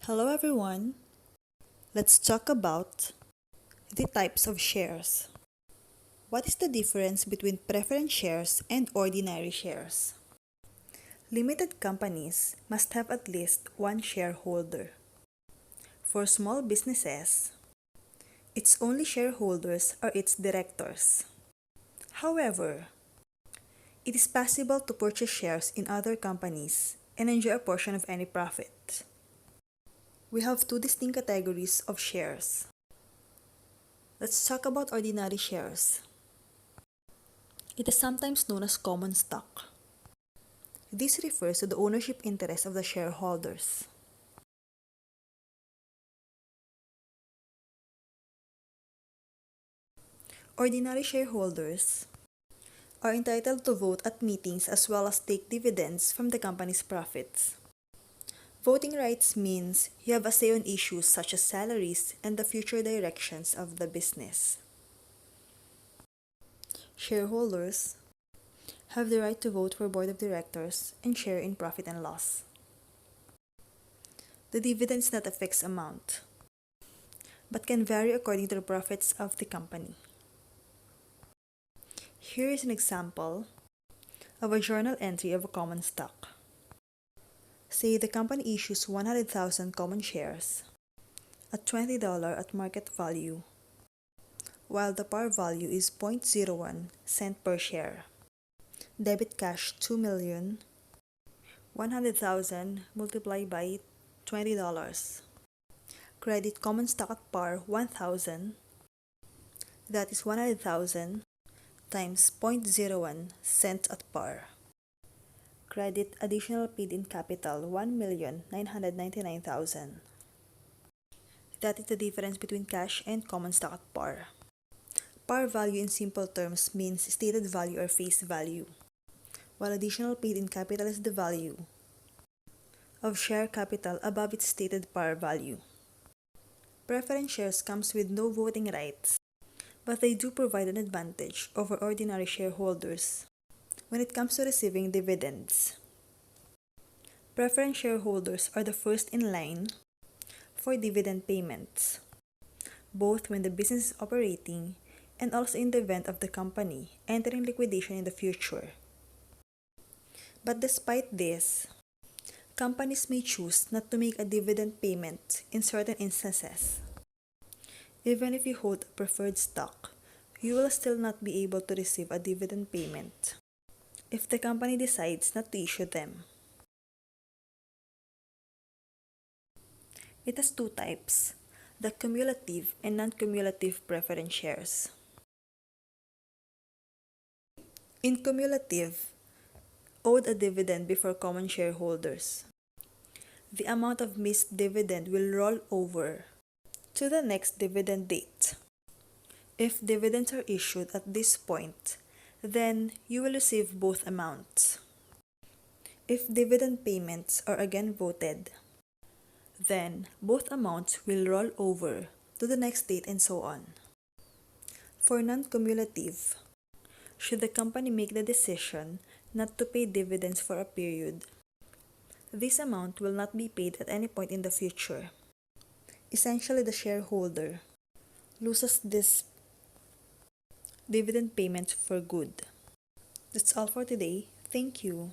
Hello everyone. Let's talk about the types of shares. What is the difference between preference shares and ordinary shares? Limited companies must have at least one shareholder. For small businesses, its only shareholders are its directors. However, it is possible to purchase shares in other companies and enjoy a portion of any profit. We have two distinct categories of shares. Let's talk about ordinary shares. It is sometimes known as common stock. This refers to the ownership interest of the shareholders. Ordinary shareholders are entitled to vote at meetings as well as take dividends from the company's profits. Voting rights means you have a say on issues such as salaries and the future directions of the business. Shareholders have the right to vote for board of directors and share in profit and loss. The dividend is not a fixed amount, but can vary according to the profits of the company. Here is an example of a journal entry of a common stock. Say the company issues 100,000 common shares at $20 at market value, while the par value is 0.01 cent per share. Debit cash 2 million, 100,000 multiplied by $20. Credit common stock at par 1,000, that is 100,000 times 0.01 cents at par. Credit additional paid in capital 1,999,000. That is the difference between cash and common stock at par. Par value in simple terms means stated value or face value, while additional paid in capital is the value of share capital above its stated par value. Preference shares comes with no voting rights, but they do provide an advantage over ordinary shareholders when it comes to receiving dividends. Preference shareholders are the first in line for dividend payments, both when the business is operating and also in the event of the company entering liquidation in the future. But despite this, companies may choose not to make a dividend payment in certain instances. Even if you hold a preferred stock, you will still not be able to receive a dividend payment if the company decides not to issue them. It has two types, the cumulative and non-cumulative preference shares. In cumulative, owed a dividend before common shareholders, the amount of missed dividend will roll over to the next dividend date. If dividends are issued at this point, then you will receive both amounts. If dividend payments are again voted, then both amounts will roll over to the next date and so on. For non-cumulative, should the company make the decision not to pay dividends for a period, this amount will not be paid at any point in the future. Essentially, the shareholder loses this dividend payment for good. That's all for today. Thank you.